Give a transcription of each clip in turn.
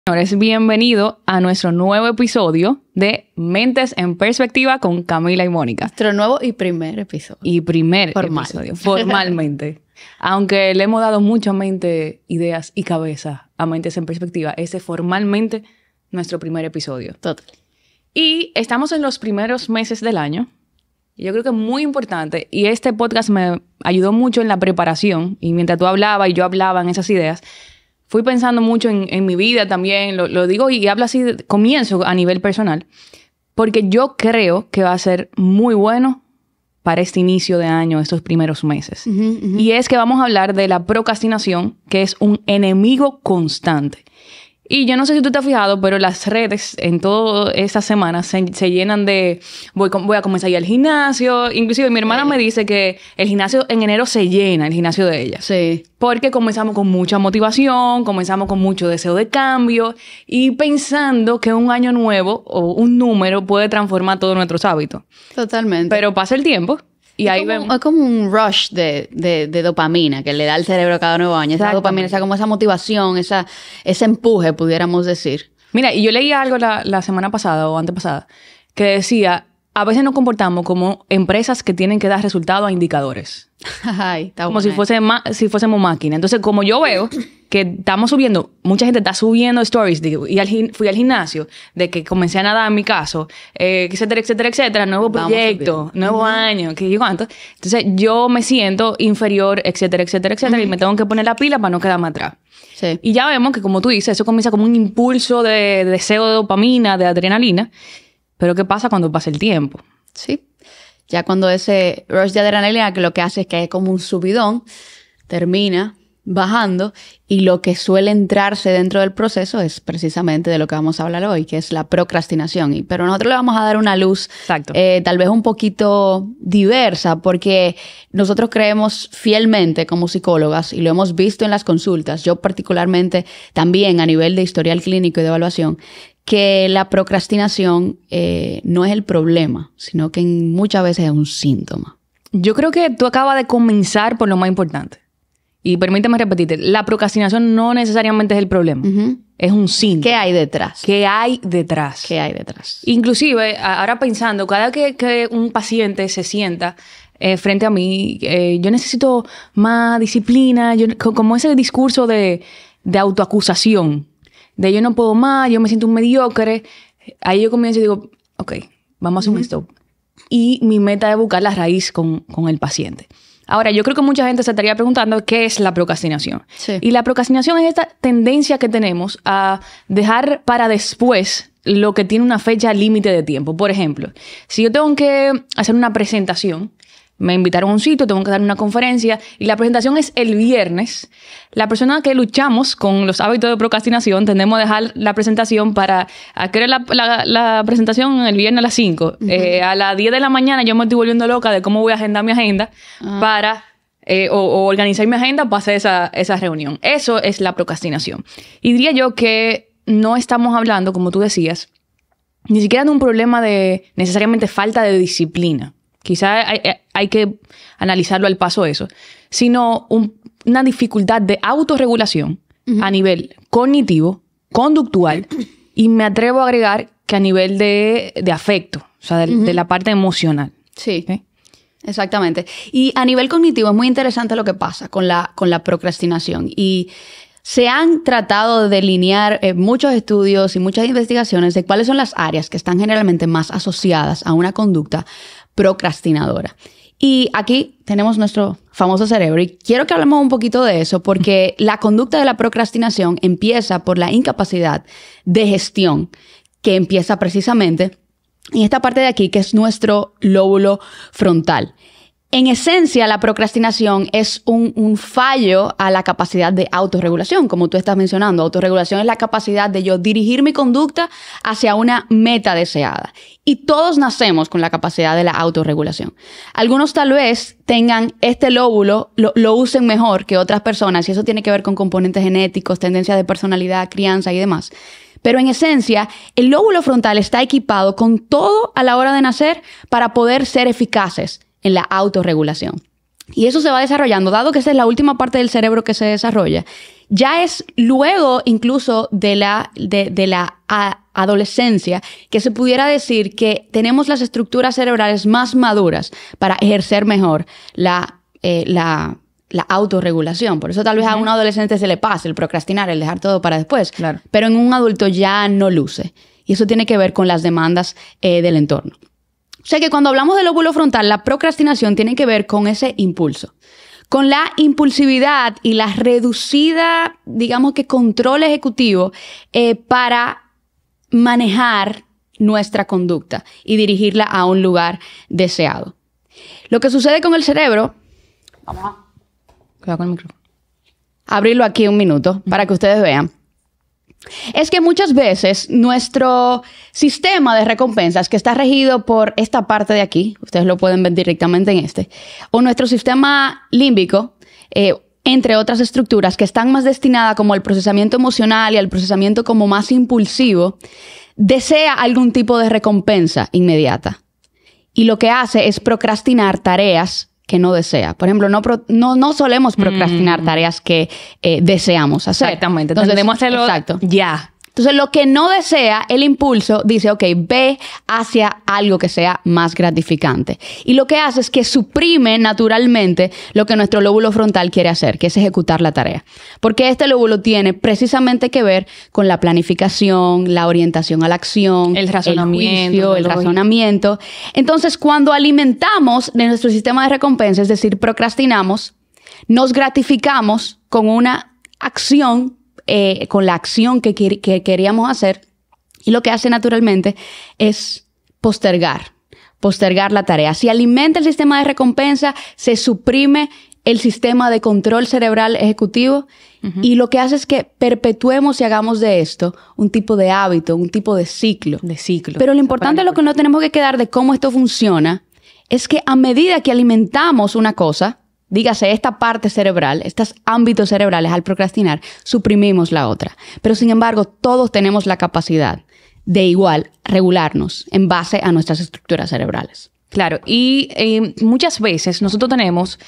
Señores, bienvenido a nuestro nuevo episodio de Mentes en Perspectiva con Camila y Mónica. Nuestro nuevo y primer episodio. Episodio, formalmente. Aunque le hemos dado mucha mente, ideas y cabeza a Mentes en Perspectiva, ese formalmente nuestro primer episodio. Total. Y estamos en los primeros meses del año. Yo creo que es muy importante, y este podcast me ayudó mucho en la preparación, y mientras tú hablabas y yo hablaba en esas ideas, fui pensando mucho en mi vida también, lo digo y hablo así, comienzo a nivel personal, porque yo creo que va a ser muy bueno para este inicio de año, estos primeros meses. Y es que vamos a hablar de la procrastinación, que es un enemigo constante. Y yo no sé si tú te has fijado, pero las redes en todas estas semanas se llenan de... Voy a comenzar a ir al gimnasio. Inclusive mi hermana me dice que el gimnasio en enero se llena, el gimnasio de ella. Sí. Porque comenzamos con mucha motivación, comenzamos con mucho deseo de cambio y pensando que un año nuevo o un número puede transformar todos nuestros hábitos. Totalmente. Pero pasa el tiempo. Y ahí vemos. Es como un rush de dopamina que le da al cerebro cada nuevo año. Esa dopamina, como esa motivación, ese empuje, pudiéramos decir. Mira, y yo leí algo la semana pasada o antepasada que decía, a veces nos comportamos como empresas que tienen que dar resultados a indicadores. Ay, está como si fuésemos máquinas. Entonces, como yo veo que estamos subiendo, mucha gente está subiendo stories de fui al gimnasio, de que comencé a nadar en mi caso, etcétera, etcétera, etcétera, nuevo proyecto, nuevo año, que yo cuánto. Entonces, yo me siento inferior, etcétera, etcétera, etcétera, y me tengo que poner la pila para no quedarme atrás. Sí. Y ya vemos que, como tú dices, eso comienza como un impulso de deseo de dopamina, de adrenalina. Pero ¿qué pasa cuando pasa el tiempo? Sí. Ya cuando ese rush de adrenalina, que lo que hace es que es como un subidón, termina bajando, y lo que suele entrarse dentro del proceso es precisamente de lo que vamos a hablar hoy, que es la procrastinación. Pero nosotros le vamos a dar una luz tal vez un poquito diversa, porque nosotros creemos fielmente como psicólogas, y lo hemos visto en las consultas, yo particularmente también a nivel de historial clínico y de evaluación, que la procrastinación no es el problema, sino que muchas veces es un síntoma. Yo creo que tú acabas de comenzar por lo más importante. Y permíteme repetirte, la procrastinación no necesariamente es el problema. Es un síntoma. ¿Qué hay detrás? ¿Qué hay detrás? ¿Qué hay detrás? Inclusive, ahora pensando, cada vez que un paciente se sienta frente a mí, yo necesito más disciplina, como ese discurso de autoacusación. De yo no puedo más, yo me siento un mediocre. Ahí yo comienzo y digo, ok, vamos a hacer un stop. Y mi meta es buscar la raíz con el paciente. Ahora, yo creo que mucha gente se estaría preguntando qué es la procrastinación. Sí. Y la procrastinación es esta tendencia que tenemos a dejar para después lo que tiene una fecha límite de tiempo. Por ejemplo, si yo tengo que hacer una presentación, me invitaron a un sitio, tengo que dar una conferencia y la presentación es el viernes. La persona que luchamos con los hábitos de procrastinación tendemos a dejar la presentación para querer la presentación el viernes a las 5. A las 10 de la mañana yo me estoy volviendo loca de cómo voy a agendar mi agenda para o organizar mi agenda para hacer esa reunión. Eso es la procrastinación. Y diría yo que no estamos hablando, como tú decías, ni siquiera de un problema de necesariamente falta de disciplina. Quizá hay que analizarlo al paso eso, sino una dificultad de autorregulación a nivel cognitivo, conductual, y me atrevo a agregar que a nivel de afecto, o sea, de la parte emocional. Sí, ¿okay? Exactamente. Y a nivel cognitivo es muy interesante lo que pasa con la procrastinación. Y se han tratado de delinear muchos estudios y muchas investigaciones de cuáles son las áreas que están generalmente más asociadas a una conducta procrastinadora. Y aquí tenemos nuestro famoso cerebro y quiero que hablemos un poquito de eso porque la conducta de la procrastinación empieza por la incapacidad de gestión que empieza precisamente en esta parte de aquí que es nuestro lóbulo frontal. En esencia, la procrastinación es un fallo a la capacidad de autorregulación, como tú estás mencionando. Autorregulación es la capacidad de yo dirigir mi conducta hacia una meta deseada. Y todos nacemos con la capacidad de la autorregulación. Algunos tal vez tengan este lóbulo, lo usen mejor que otras personas, y eso tiene que ver con componentes genéticos, tendencias de personalidad, crianza y demás. Pero en esencia, el lóbulo frontal está equipado con todo a la hora de nacer para poder ser eficaces en la autorregulación. Y eso se va desarrollando, dado que esa es la última parte del cerebro que se desarrolla. Ya es luego incluso de la adolescencia que se pudiera decir que tenemos las estructuras cerebrales más maduras para ejercer mejor la autorregulación. Por eso tal vez a un adolescente se le pase el procrastinar, el dejar todo para después. Claro. Pero en un adulto ya no luce. Y eso tiene que ver con las demandas del entorno. O sea que cuando hablamos del lóbulo frontal, la procrastinación tiene que ver con ese impulso, con la impulsividad y la reducida, digamos que control ejecutivo para manejar nuestra conducta y dirigirla a un lugar deseado. Lo que sucede con el cerebro, vamos a Cuidado con el micrófono. abrirlo aquí un minuto para que ustedes vean, es que muchas veces nuestro sistema de recompensas, que está regido por esta parte de aquí, ustedes lo pueden ver directamente en o nuestro sistema límbico, entre otras estructuras que están más destinadas como al procesamiento emocional y al procesamiento como más impulsivo, desea algún tipo de recompensa inmediata. Y lo que hace es procrastinar tareas que no desea. Por ejemplo, no solemos procrastinar tareas que deseamos hacer. Exactamente. Entonces, tendemos a hacerlo exacto. ya. Entonces, lo que no desea, el impulso dice, ok, ve hacia algo que sea más gratificante. Y lo que hace es que suprime naturalmente lo que nuestro lóbulo frontal quiere hacer, que es ejecutar la tarea. Porque este lóbulo tiene precisamente que ver con la planificación, la orientación a la acción, el razonamiento, el juicio, el razonamiento. Entonces, cuando alimentamos de nuestro sistema de recompensa, es decir, procrastinamos, nos gratificamos con una acción, con la acción que queríamos hacer, y lo que hace naturalmente es postergar la tarea. Si alimenta el sistema de recompensa, se suprime el sistema de control cerebral ejecutivo, y lo que hace es que perpetuemos y hagamos de esto un tipo de hábito, un tipo de ciclo. Pero lo importante, lo que no tenemos que quedar de cómo esto funciona, es que a medida que alimentamos una cosa, dígase esta parte cerebral, estos ámbitos cerebrales, al procrastinar, suprimimos la otra. Pero sin embargo, todos tenemos la capacidad de igual regularnos en base a nuestras estructuras cerebrales. Claro, y muchas veces nosotros tenemos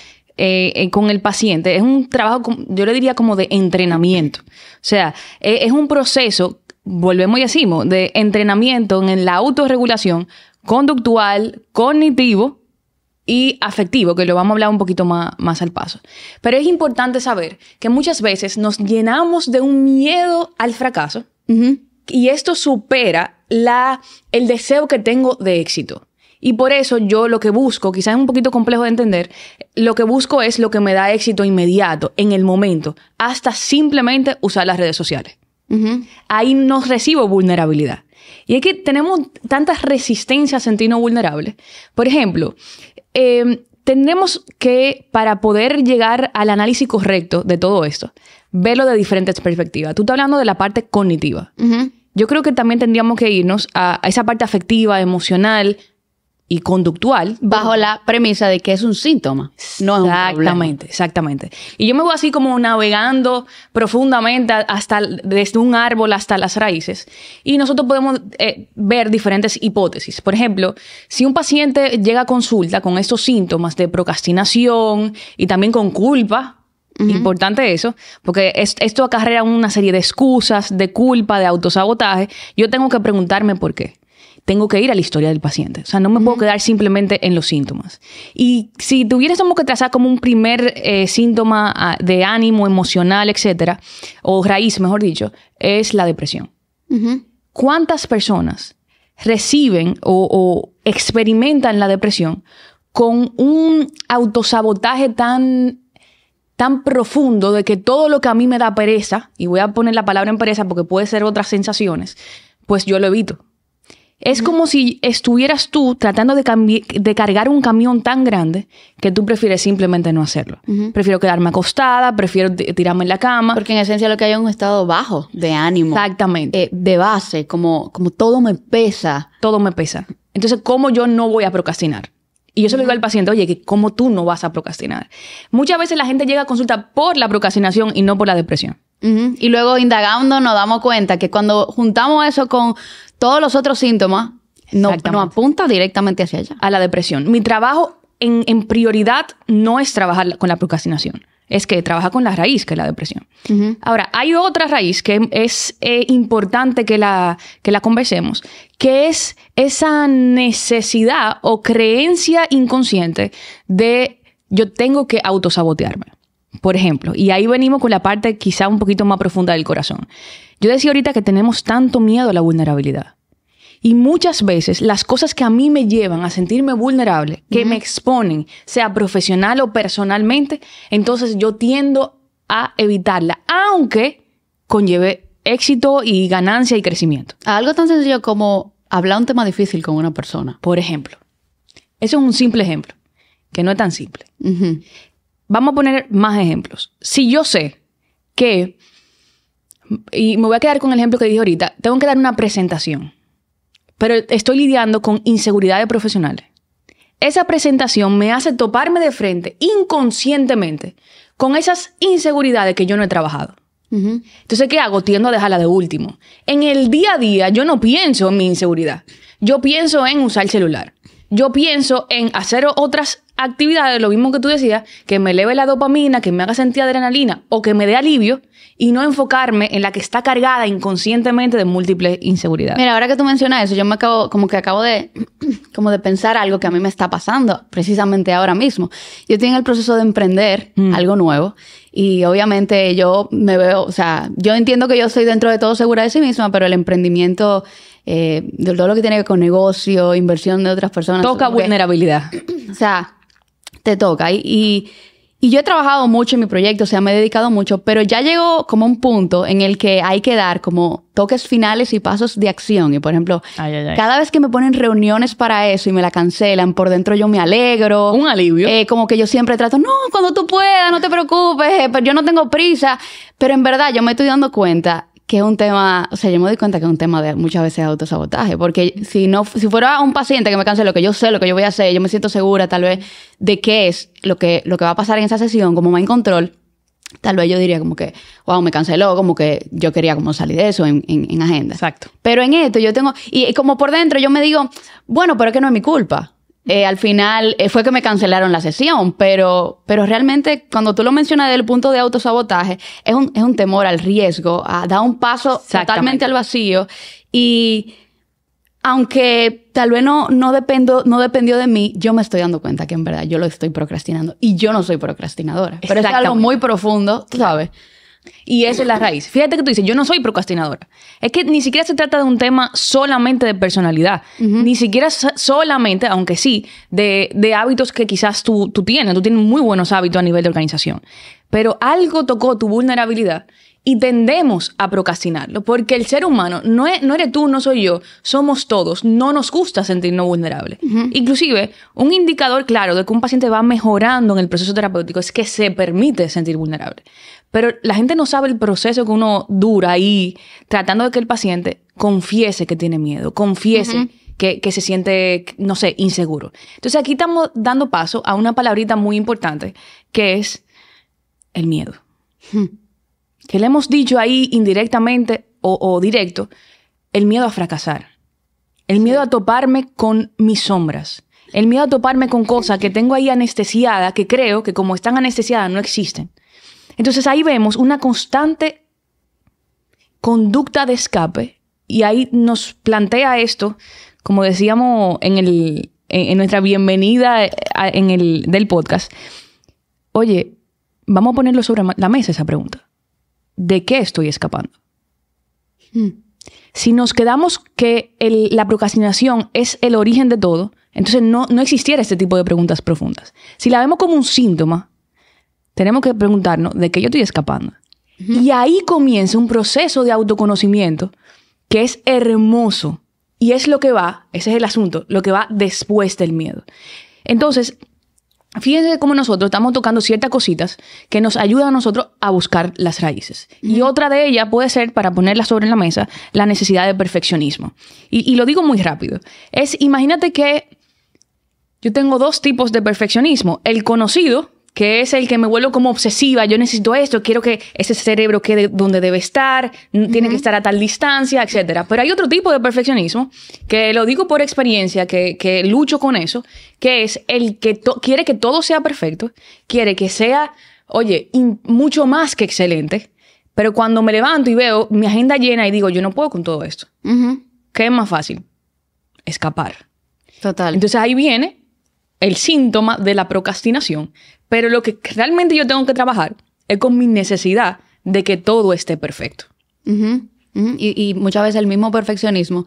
con el paciente, es un trabajo, yo le diría como de entrenamiento. O sea, es un proceso, volvemos y decimos, de entrenamiento en la autorregulación conductual, cognitivo y afectivo, que lo vamos a hablar un poquito más al paso. Pero es importante saber que muchas veces nos llenamos de un miedo al fracaso, y esto supera el deseo que tengo de éxito. Y por eso yo lo que busco, quizás es un poquito complejo de entender, lo que busco es lo que me da éxito inmediato, en el momento, hasta simplemente usar las redes sociales. Ahí no recibo vulnerabilidad. Y es que tenemos tantas resistencias a sentirnos vulnerables. Por ejemplo, tenemos que, para poder llegar al análisis correcto de todo esto, verlo de diferentes perspectivas. Tú estás hablando de la parte cognitiva. Yo creo que también tendríamos que irnos a esa parte afectiva, emocional y conductual. Bajo la premisa de que es un síntoma, no es un problema. Exactamente. Y yo me voy así como navegando profundamente hasta desde un árbol hasta las raíces. Y nosotros podemos ver diferentes hipótesis. Por ejemplo, si un paciente llega a consulta con estos síntomas de procrastinación y también con culpa, importante eso, porque esto acarrea una serie de excusas, de culpa, de autosabotaje. Yo tengo que preguntarme por qué. Tengo que ir a la historia del paciente. O sea, no me puedo quedar simplemente en los síntomas. Y si tuviésemos que trazar como un primer síntoma de ánimo emocional, etcétera, o raíz, mejor dicho, es la depresión. ¿Cuántas personas reciben o experimentan la depresión con un autosabotaje tan profundo de que todo lo que a mí me da pereza, y voy a poner la palabra en pereza porque puede ser otras sensaciones, pues yo lo evito? Es como si estuvieras tú tratando de cargar un camión tan grande que tú prefieres simplemente no hacerlo. Prefiero quedarme acostada, prefiero tirarme en la cama. Porque en esencia lo que hay es un estado bajo de ánimo. Exactamente. De base, como todo me pesa. Todo me pesa. Entonces, ¿cómo yo no voy a procrastinar? Y yo se lo digo al paciente, oye, que ¿cómo tú no vas a procrastinar? Muchas veces la gente llega a consulta por la procrastinación y no por la depresión. Y luego, indagando, nos damos cuenta que cuando juntamos eso con todos los otros síntomas, nos apunta directamente hacia allá. A la depresión. Mi trabajo en prioridad no es trabajar con la procrastinación. Es que trabaja con la raíz, que es la depresión. Ahora, hay otra raíz que es importante que la conversemos, que es esa necesidad o creencia inconsciente de yo tengo que autosabotearme. Por ejemplo, y ahí venimos con la parte quizá un poquito más profunda del corazón. Yo decía ahorita que tenemos tanto miedo a la vulnerabilidad. Y muchas veces las cosas que a mí me llevan a sentirme vulnerable, que me exponen, sea profesional o personalmente, entonces yo tiendo a evitarla, aunque conlleve éxito y ganancia y crecimiento. Algo tan sencillo como hablar un tema difícil con una persona. Por ejemplo. Eso es un simple ejemplo, que no es tan simple. Vamos a poner más ejemplos. Si yo sé que, y me voy a quedar con el ejemplo que dije ahorita, tengo que dar una presentación, pero estoy lidiando con inseguridades profesionales. Esa presentación me hace toparme de frente inconscientemente con esas inseguridades que yo no he trabajado. Entonces, ¿qué hago? Tiendo a dejarla de último. En el día a día yo no pienso en mi inseguridad. Yo pienso en usar el celular. Yo pienso en hacer otras actividades, lo mismo que tú decías, que me eleve la dopamina, que me haga sentir adrenalina o que me dé alivio, y no enfocarme en la que está cargada inconscientemente de múltiples inseguridades. Mira, ahora que tú mencionas eso, yo me acabo de pensar algo que a mí me está pasando precisamente ahora mismo. Yo estoy en el proceso de emprender algo nuevo y obviamente yo me veo, o sea, yo entiendo que yo soy dentro de todo segura de sí misma, pero el emprendimiento, de todo lo que tiene que ver con negocio, inversión de otras personas. Toca vulnerabilidad. O sea, te toca. Y yo he trabajado mucho en mi proyecto, o sea, me he dedicado mucho, pero ya llegó como un punto en el que hay que dar como toques finales y pasos de acción. Y, por ejemplo, cada vez que me ponen reuniones para eso y me la cancelan, por dentro yo me alegro. Un alivio. Como que yo siempre trato, no, cuando tú puedas, no te preocupes, pero yo no tengo prisa. Pero en verdad yo me estoy dando cuenta que es un tema, o sea, yo me doy cuenta que es un tema de muchas veces autosabotaje, porque si fuera un paciente que me canceló, que yo sé lo que yo voy a hacer, yo me siento segura tal vez de qué es lo que va a pasar en esa sesión, como mind control, tal vez yo diría como que, wow, me canceló, como que yo quería como salir de eso en agenda. Exacto. Pero en esto yo tengo, y como por dentro yo me digo, bueno, pero es que no es mi culpa. Al final fue que me cancelaron la sesión, pero realmente cuando tú lo mencionas desde el punto de autosabotaje, es un temor al riesgo, a dar un paso totalmente al vacío. Y aunque tal vez no dependió de mí, yo me estoy dando cuenta que en verdad yo lo estoy procrastinando. Y yo no soy procrastinadora. Pero es algo muy profundo, tú sabes. Y esa es la raíz. Fíjate que tú dices, yo no soy procrastinadora. Es que ni siquiera se trata de un tema solamente de personalidad. Ni siquiera solamente, aunque sí, de hábitos que quizás tú tienes. Tú tienes muy buenos hábitos a nivel de organización. Pero algo tocó tu vulnerabilidad y tendemos a procrastinarlo. Porque el ser humano, no eres tú, no soy yo, somos todos. No nos gusta sentirnos vulnerables. Inclusive, un indicador claro de que un paciente va mejorando en el proceso terapéutico es que se permite sentir vulnerable. Pero la gente no sabe el proceso que uno dura ahí tratando de que el paciente confiese que tiene miedo, confiese que se siente, no sé, inseguro. Entonces aquí estamos dando paso a una palabrita muy importante que es el miedo. Que le hemos dicho ahí indirectamente o directo, el miedo a fracasar, el miedo a toparme con mis sombras, el miedo a toparme con cosas que tengo ahí anestesiadas, que creo que como están anestesiadas no existen. Entonces ahí vemos una constante conducta de escape y ahí nos plantea esto, como decíamos en nuestra bienvenida del podcast. Oye, vamos a ponerlo sobre la mesa esa pregunta. ¿De qué estoy escapando? Si nos quedamos que la procrastinación es el origen de todo, entonces no existiera este tipo de preguntas profundas. Si la vemos como un síntoma, tenemos que preguntarnos de qué yo estoy escapando. Y ahí comienza un proceso de autoconocimiento que es hermoso. Y es lo que va, ese es el asunto, lo que va después del miedo. Entonces, fíjense cómo nosotros estamos tocando ciertas cositas que nos ayudan a nosotros a buscar las raíces. Y otra de ellas puede ser, para ponerla sobre la mesa, la necesidad de perfeccionismo. Y lo digo muy rápido. Imagínate que yo tengo dos tipos de perfeccionismo. El conocido, que es el que me vuelvo como obsesiva. Yo necesito esto, quiero que ese cerebro quede donde debe estar, tiene que estar a tal distancia, etcétera. Pero hay otro tipo de perfeccionismo, que lo digo por experiencia, que lucho con eso, que es el que quiere que todo sea perfecto, quiere que sea, oye, mucho más que excelente, pero cuando me levanto y veo mi agenda llena y digo, yo no puedo con todo esto. ¿Qué es más fácil? Escapar. Total. Entonces ahí viene el síntoma de la procrastinación. Pero lo que realmente yo tengo que trabajar es con mi necesidad de que todo esté perfecto. Y muchas veces el mismo perfeccionismo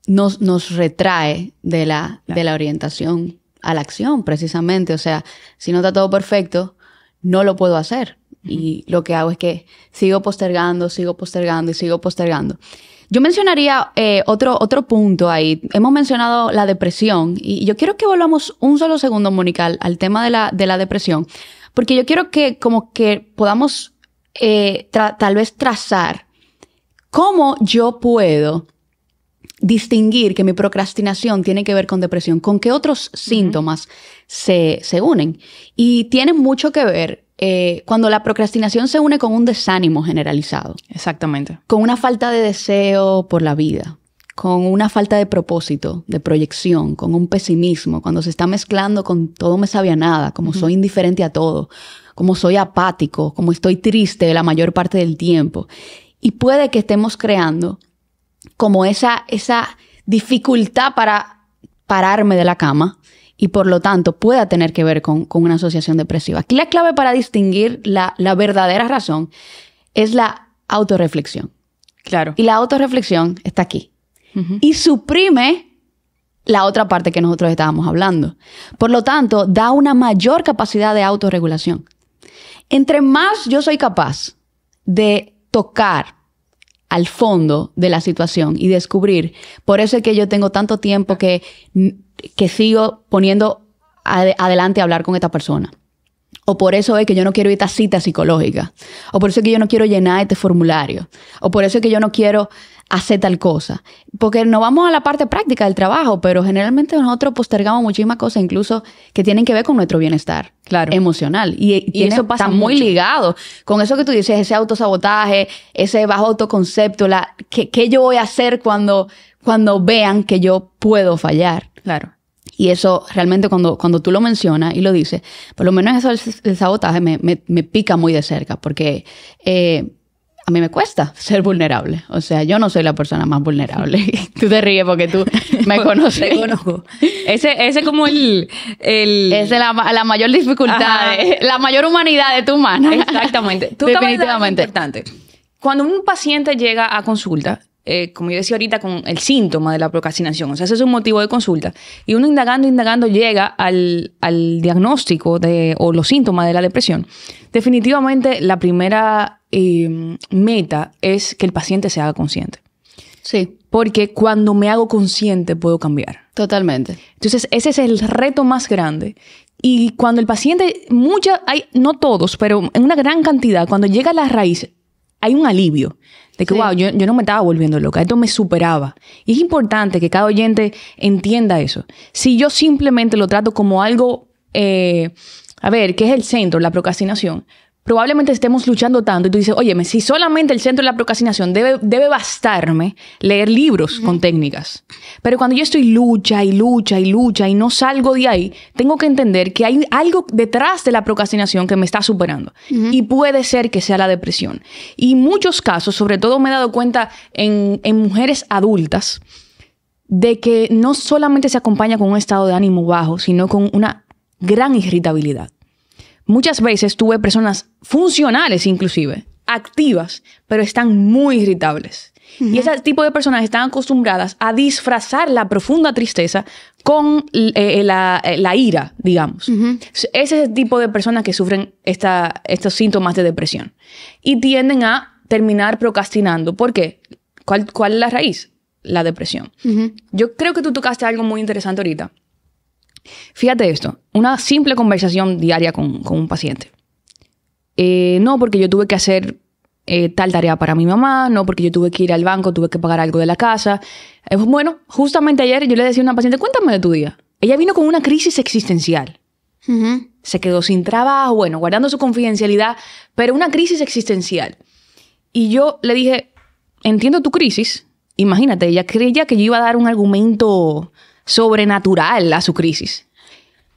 nos retrae de la orientación a la acción, precisamente. O sea, si no está todo perfecto, no lo puedo hacer. Y lo que hago es que sigo postergando y sigo postergando. Yo mencionaría otro punto ahí. Hemos mencionado la depresión y yo quiero que volvamos un solo segundo, Mónica, al tema de la depresión, porque yo quiero que como que podamos tal vez trazar cómo yo puedo distinguir que mi procrastinación tiene que ver con depresión, con qué otros síntomas se unen. Y tiene mucho que ver cuando la procrastinación se une con un desánimo generalizado. Exactamente. Con una falta de deseo por la vida, con una falta de propósito, de proyección, con un pesimismo, cuando se está mezclando con todo me sabe a nada, como soy indiferente a todo, como soy apático, como estoy triste la mayor parte del tiempo. Y puede que estemos creando como esa dificultad para pararme de la cama, y por lo tanto pueda tener que ver con una asociación depresiva. Aquí la clave para distinguir la verdadera razón es la autorreflexión. Claro. Y la autorreflexión está aquí. Y suprime la otra parte que nosotros estábamos hablando. Por lo tanto, da una mayor capacidad de autorregulación. Entre más yo soy capaz de tocar al fondo de la situación y descubrir, por eso es que yo tengo tanto tiempo que sigo poniendo adelante a hablar con esta persona. O por eso es que yo no quiero ir a esta cita psicológica. O por eso es que yo no quiero llenar este formulario. O por eso es que yo no quiero hacer tal cosa. Porque no vamos a la parte práctica del trabajo, pero generalmente nosotros postergamos muchísimas cosas, incluso que tienen que ver con nuestro bienestar emocional. Y eso pasa muy ligado con eso que tú dices, ese autosabotaje, ese bajo autoconcepto, ¿qué yo voy a hacer cuando vean que yo puedo fallar? Claro. Y eso realmente cuando tú lo mencionas y lo dices, por lo menos eso del sabotaje me pica muy de cerca, porque a mí me cuesta ser vulnerable. O sea, yo no soy la persona más vulnerable. Tú te ríes porque tú me conoces. Te conozco. Ese como el... Esa es la mayor dificultad, la mayor humanidad de tu humana. Exactamente. Tú definitivamente. Importante. Cuando un paciente llega a consulta, como yo decía ahorita, con el síntoma de la procrastinación, o sea, ese es un motivo de consulta, y uno indagando llega al diagnóstico o los síntomas de la depresión, definitivamente la primera meta es que el paciente se haga consciente. Sí. Porque cuando me hago consciente puedo cambiar. Totalmente. Entonces, ese es el reto más grande. Y cuando el paciente, no todos, pero en una gran cantidad, cuando llega a la raíz, hay un alivio. De que, wow, yo no me estaba volviendo loca. Esto me superaba. Y es importante que cada oyente entienda eso. Si yo simplemente lo trato como algo, que es el centro, la procrastinación, probablemente estemos luchando tanto y tú dices, óyeme, si solamente el centro de la procrastinación debe bastarme leer libros con técnicas. Pero cuando yo estoy lucha y no salgo de ahí, tengo que entender que hay algo detrás de la procrastinación que me está superando. Y puede ser que sea la depresión. Y en muchos casos, sobre todo me he dado cuenta en mujeres adultas, de que no solamente se acompaña con un estado de ánimo bajo, sino con una gran irritabilidad. Muchas veces tuve personas funcionales inclusive, activas, pero están muy irritables. Y ese tipo de personas están acostumbradas a disfrazar la profunda tristeza con la ira, digamos. Ese es el tipo de personas que sufren estos síntomas de depresión. Y tienden a terminar procrastinando. ¿Por qué? ¿Cuál es la raíz? La depresión. Yo creo que tú tocaste algo muy interesante ahorita. Fíjate esto, una simple conversación diaria con un paciente. No porque yo tuve que hacer tal tarea para mi mamá, no porque yo tuve que ir al banco, tuve que pagar algo de la casa. Bueno, justamente ayer yo le decía a una paciente, cuéntame de tu día. Ella vino con una crisis existencial. Se quedó sin trabajo, bueno, guardando su confidencialidad, pero una crisis existencial. Y yo le dije, entiendo tu crisis. Imagínate, ella creía que yo iba a dar un argumento sobrenatural a su crisis.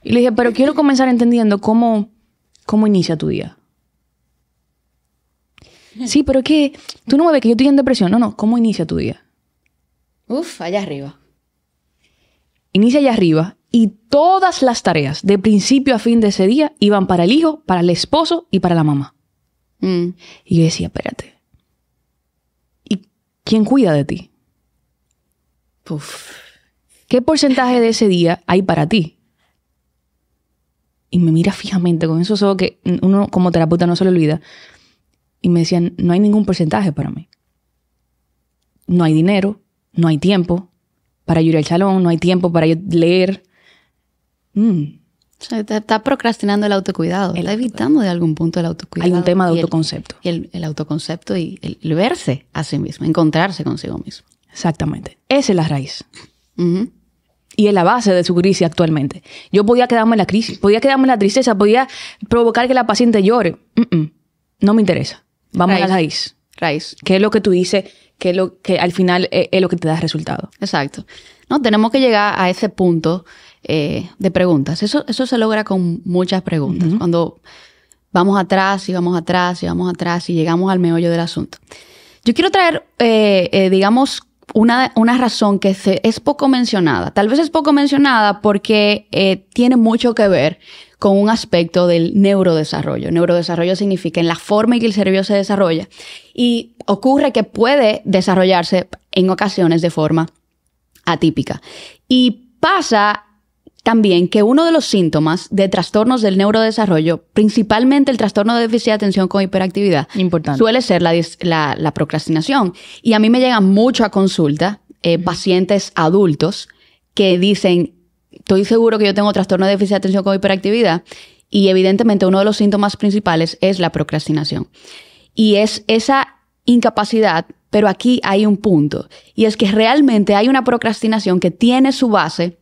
Y le dije, pero quiero comenzar entendiendo cómo inicia tu día. Sí, pero es que tú no me ves que yo estoy en depresión. No, ¿cómo inicia tu día? Uf, allá arriba. Inicia allá arriba y todas las tareas de principio a fin de ese día iban para el hijo, para el esposo y para la mamá. Y yo decía, espérate, ¿y quién cuida de ti? Uf. ¿Qué porcentaje de ese día hay para ti? Y me mira fijamente con esos ojos que uno como terapeuta no se le olvida. Y me decían, no hay ningún porcentaje para mí. No hay dinero, no hay tiempo para yo ir al salón, no hay tiempo para yo leer. O sea, está procrastinando el autocuidado. Está evitando de algún punto el autocuidado. Hay un tema de autoconcepto. El autoconcepto y el verse a sí mismo, encontrarse consigo mismo. Exactamente. Esa es la raíz. Y es la base de su crisis actualmente. Yo podía quedarme en la crisis, podía quedarme en la tristeza, podía provocar que la paciente llore. No me interesa. Vamos a la raíz. Raíz. ¿Qué es lo que tú dices? ¿Qué es lo que al final es lo que te da resultado? Exacto. No, tenemos que llegar a ese punto de preguntas. Eso se logra con muchas preguntas. Cuando vamos atrás y vamos atrás y vamos atrás y llegamos al meollo del asunto. Yo quiero traer, digamos, una razón que es poco mencionada. Tal vez es poco mencionada porque tiene mucho que ver con un aspecto del neurodesarrollo. Neurodesarrollo significa en la forma en que el cerebro se desarrolla. Y ocurre que puede desarrollarse en ocasiones de forma atípica. Y pasa también que uno de los síntomas de trastornos del neurodesarrollo, principalmente el trastorno de déficit de atención con hiperactividad, importante, suele ser la procrastinación. Y a mí me llegan mucho a consulta pacientes adultos que dicen, estoy seguro que yo tengo trastorno de déficit de atención con hiperactividad, y evidentemente uno de los síntomas principales es la procrastinación. Y es esa incapacidad, pero aquí hay un punto, y es que realmente hay una procrastinación que tiene su base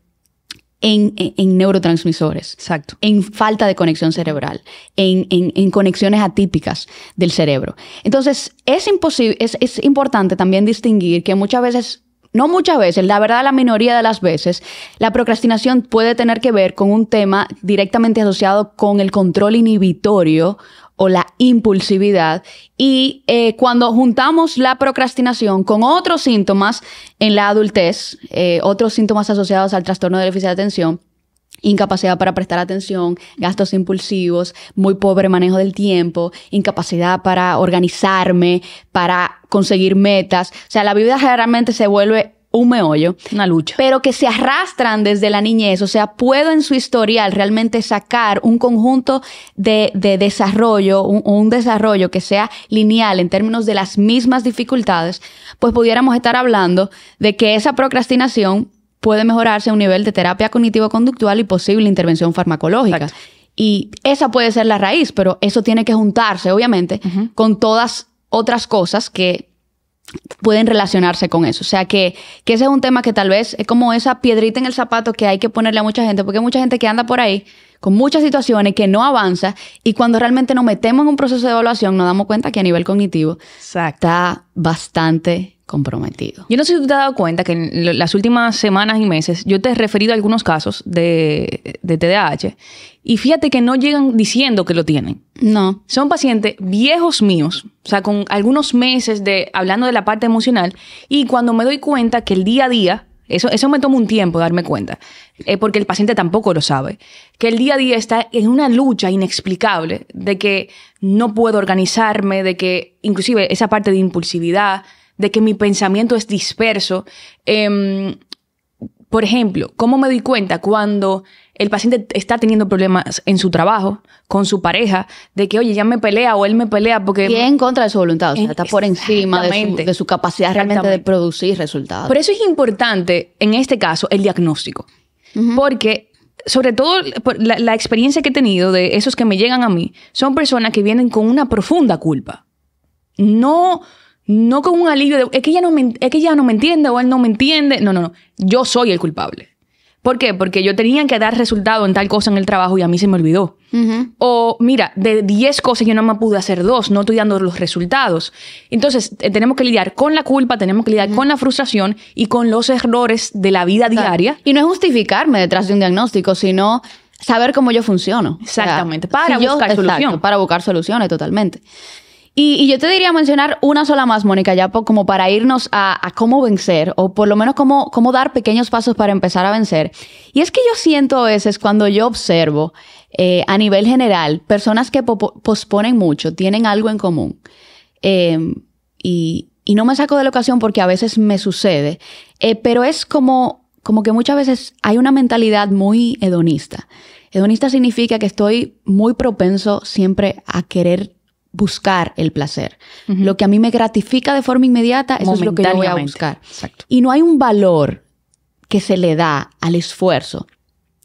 en neurotransmisores. Exacto. En falta de conexión cerebral, en conexiones atípicas del cerebro. Entonces, es importante también distinguir que muchas veces, no muchas veces, la verdad la minoría de las veces, la procrastinación puede tener que ver con un tema directamente asociado con el control inhibitorio o la impulsividad. Y cuando juntamos la procrastinación con otros síntomas en la adultez, otros síntomas asociados al trastorno de déficit de atención, incapacidad para prestar atención, gastos impulsivos, muy pobre manejo del tiempo, incapacidad para organizarme, para conseguir metas. O sea, la vida generalmente se vuelve un meollo. Una lucha. Pero que se arrastran desde la niñez. O sea, puedo en su historial realmente sacar un conjunto de desarrollo, un desarrollo que sea lineal en términos de las mismas dificultades, pues pudiéramos estar hablando de que esa procrastinación puede mejorarse a un nivel de terapia cognitivo-conductual y posible intervención farmacológica. Exacto. Y esa puede ser la raíz, pero eso tiene que juntarse, obviamente, con todas otras cosas que pueden relacionarse con eso. O sea, que ese es un tema que tal vez es como esa piedrita en el zapato que hay que ponerle a mucha gente, porque hay mucha gente que anda por ahí con muchas situaciones que no avanza, y cuando realmente nos metemos en un proceso de evaluación nos damos cuenta que a nivel cognitivo está bastante comprometido. Yo no sé si tú te has dado cuenta que en las últimas semanas y meses yo te he referido a algunos casos de TDAH, y fíjate que no llegan diciendo que lo tienen. No. Son pacientes viejos míos, o sea, con algunos meses hablando de la parte emocional, y cuando me doy cuenta que el día a día, eso me toma un tiempo darme cuenta, porque el paciente tampoco lo sabe, que el día a día está en una lucha inexplicable de que no puedo organizarme, de que inclusive esa parte de impulsividad, de que mi pensamiento es disperso. Por ejemplo, ¿cómo me doy cuenta cuando el paciente está teniendo problemas en su trabajo, con su pareja, de que, oye, ya me pelea o él me pelea porque... Y es en contra de su voluntad, o sea, está por encima de su capacidad realmente de producir resultados. Por eso es importante, en este caso, el diagnóstico. Porque, sobre todo, la experiencia que he tenido de esos que me llegan a mí, son personas que vienen con una profunda culpa. No con un alivio de, es que ella no me entiende o él no me entiende. No. Yo soy el culpable. ¿Por qué? Porque yo tenía que dar resultado en tal cosa en el trabajo y a mí se me olvidó. O mira, de 10 cosas yo no me pude hacer 2, no estoy dando los resultados. Entonces, tenemos que lidiar con la culpa, tenemos que lidiar con la frustración y con los errores de la vida diaria. Y no es justificarme detrás de un diagnóstico, sino saber cómo yo funciono. Exactamente, para buscar solución. Para buscar soluciones, totalmente. Y yo te diría mencionar una sola más, Mónica, ya como para irnos a cómo vencer, o por lo menos cómo dar pequeños pasos para empezar a vencer. Y es que yo siento a veces cuando yo observo a nivel general, personas que posponen mucho, tienen algo en común. Y no me saco de la ocasión porque a veces me sucede, pero es como que muchas veces hay una mentalidad muy hedonista. Hedonista significa que estoy muy propenso siempre a querer buscar el placer. Lo que a mí me gratifica de forma inmediata, eso es lo que yo voy a buscar. Exacto. Y no hay un valor que se le da al esfuerzo,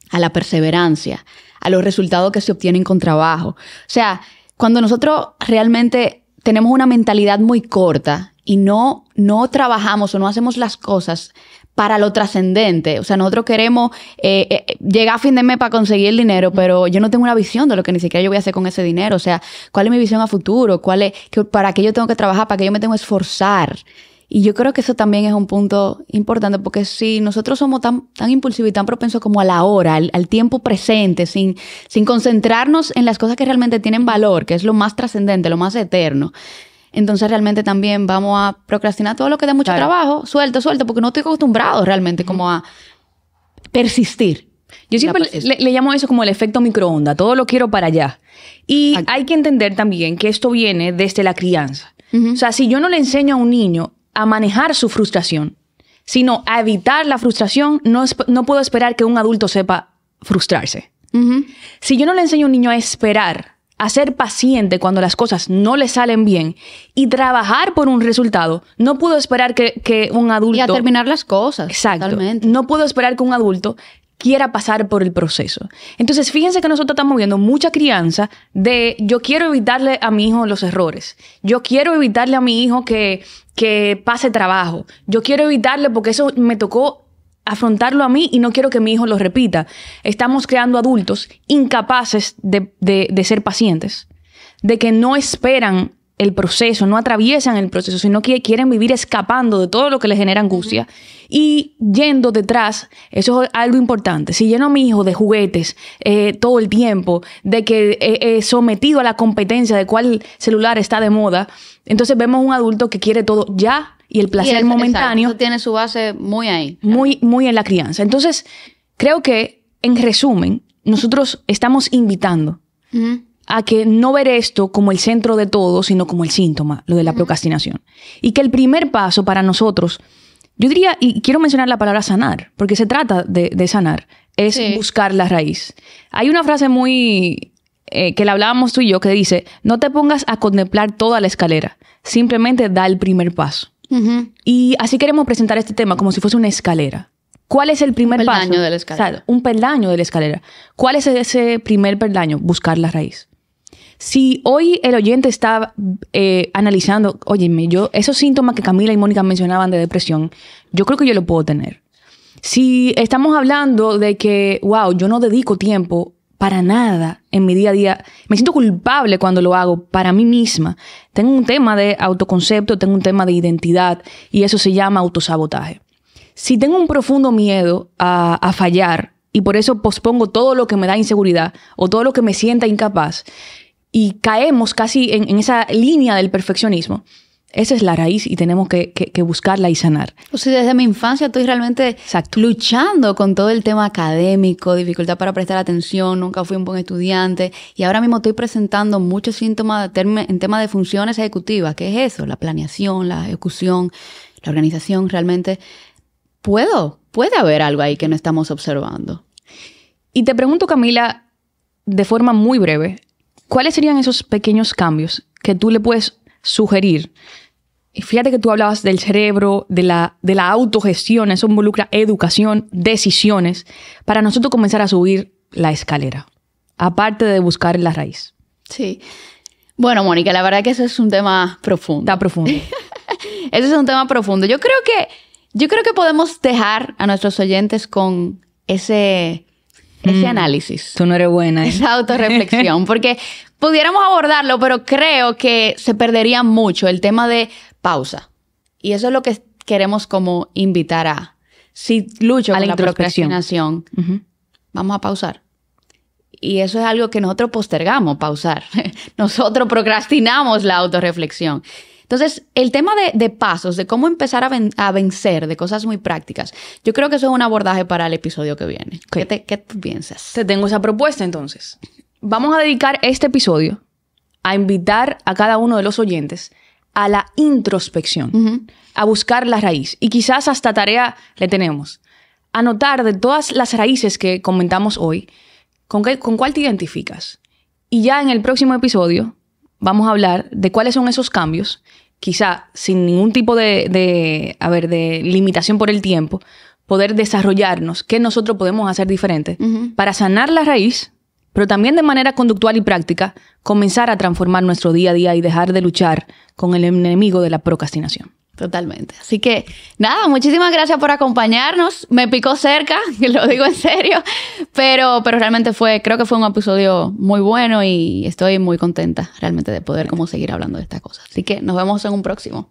a la perseverancia, a los resultados que se obtienen con trabajo. O sea, cuando nosotros realmente tenemos una mentalidad muy corta y no trabajamos o no hacemos las cosas para lo trascendente. O sea, nosotros queremos llegar a fin de mes para conseguir el dinero, pero yo no tengo una visión de lo que ni siquiera yo voy a hacer con ese dinero. O sea, ¿cuál es mi visión a futuro? ¿Para qué yo tengo que trabajar? ¿Para qué yo me tengo que esforzar? Y yo creo que eso también es un punto importante, porque si nosotros somos tan impulsivos y tan propensos como a la hora, al tiempo presente, sin concentrarnos en las cosas que realmente tienen valor, que es lo más trascendente, lo más eterno, entonces realmente también vamos a procrastinar todo lo que da mucho trabajo, suelto, porque no estoy acostumbrado realmente como a persistir. Yo siempre le llamo eso como el efecto microondas. Todo lo quiero para allá. Y hay que entender también que esto viene desde la crianza. O sea, si yo no le enseño a un niño a manejar su frustración, sino a evitar la frustración, no puedo esperar que un adulto sepa frustrarse. Si yo no le enseño a un niño a esperar, a ser paciente cuando las cosas no le salen bien y trabajar por un resultado, no puedo esperar que un adulto... Y a terminar las cosas. Exacto. Totalmente. No puedo esperar que un adulto quiera pasar por el proceso. Entonces, fíjense que nosotros estamos viendo mucha crianza de yo quiero evitarle a mi hijo los errores. Yo quiero evitarle a mi hijo que pase trabajo. Yo quiero evitarle porque eso me tocó afrontarlo a mí y no quiero que mi hijo lo repita. Estamos creando adultos incapaces de ser pacientes, de que no esperan el proceso, no atraviesan el proceso, sino que quieren vivir escapando de todo lo que les genera angustia y yendo detrás. Eso es algo importante. Si lleno a mi hijo de juguetes todo el tiempo, de que sometido a la competencia de cuál celular está de moda, entonces vemos un adulto que quiere todo ya y el placer momentáneo. Eso tiene su base muy ahí. Muy en la crianza. Entonces, creo que, en resumen, nosotros estamos invitando a que no ver esto como el centro de todo, sino como el síntoma, lo de la procrastinación. Y que el primer paso para nosotros, yo diría, y quiero mencionar la palabra sanar, porque se trata de sanar, es buscar la raíz. Hay una frase muy que la hablábamos tú y yo que dice, no te pongas a contemplar toda la escalera, simplemente da el primer paso. Y así queremos presentar este tema como si fuese una escalera. ¿Cuál es el primer paso? Un peldaño de la escalera. O sea, un peldaño de la escalera. ¿Cuál es ese primer peldaño? Buscar la raíz. Si hoy el oyente está analizando, óyeme, esos síntomas que Camila y Mónica mencionaban de depresión, yo creo que yo lo puedo tener. Si estamos hablando de que, wow, yo no dedico tiempo para nada en mi día a día, me siento culpable cuando lo hago para mí misma. Tengo un tema de autoconcepto, tengo un tema de identidad y eso se llama autosabotaje. Si tengo un profundo miedo a fallar y por eso pospongo todo lo que me da inseguridad o todo lo que me sienta incapaz y caemos casi en esa línea del perfeccionismo, esa es la raíz y tenemos que buscarla y sanar. O sea, desde mi infancia estoy realmente luchando con todo el tema académico, dificultad para prestar atención, nunca fui un buen estudiante y ahora mismo estoy presentando muchos síntomas en tema de funciones ejecutivas. ¿Qué es eso? La planeación, la ejecución, la organización. Realmente puede haber algo ahí que no estamos observando. Y te pregunto, Camila, de forma muy breve, ¿cuáles serían esos pequeños cambios que tú le puedes sugerir? Y fíjate que tú hablabas del cerebro, de la autogestión, eso involucra educación, decisiones, para nosotros comenzar a subir la escalera, aparte de buscar la raíz. Sí. Bueno, Mónica, la verdad que ese es un tema profundo. Está profundo. Ese es un tema profundo. Yo creo que podemos dejar a nuestros oyentes con ese análisis. Tú no eres buena. Esa autorreflexión. Porque pudiéramos abordarlo, pero creo que se perdería mucho el tema de pausa. Y eso es lo que queremos como invitar a. Si lucho con la procrastinación, vamos a pausar. Y eso es algo que nosotros postergamos, pausar. Nosotros procrastinamos la autorreflexión. Entonces, el tema de pasos, de cómo empezar a vencer, de cosas muy prácticas, yo creo que eso es un abordaje para el episodio que viene. Okay. ¿Qué tú piensas? Te tengo esa propuesta, entonces. Vamos a dedicar este episodio a invitar a cada uno de los oyentes a la introspección, a buscar la raíz. Y quizás hasta tarea le tenemos. Anotar de todas las raíces que comentamos hoy, ¿con cuál te identificas? Y ya en el próximo episodio vamos a hablar de cuáles son esos cambios, quizá sin ningún tipo de limitación por el tiempo, poder desarrollarnos, qué nosotros podemos hacer diferente para sanar la raíz, pero también de manera conductual y práctica, comenzar a transformar nuestro día a día y dejar de luchar con el enemigo de la procrastinación. Totalmente. Así que, nada, muchísimas gracias por acompañarnos. Me picó cerca, lo digo en serio, pero realmente creo que fue un episodio muy bueno y estoy muy contenta realmente de poder como seguir hablando de estas cosas. Así que nos vemos en un próximo.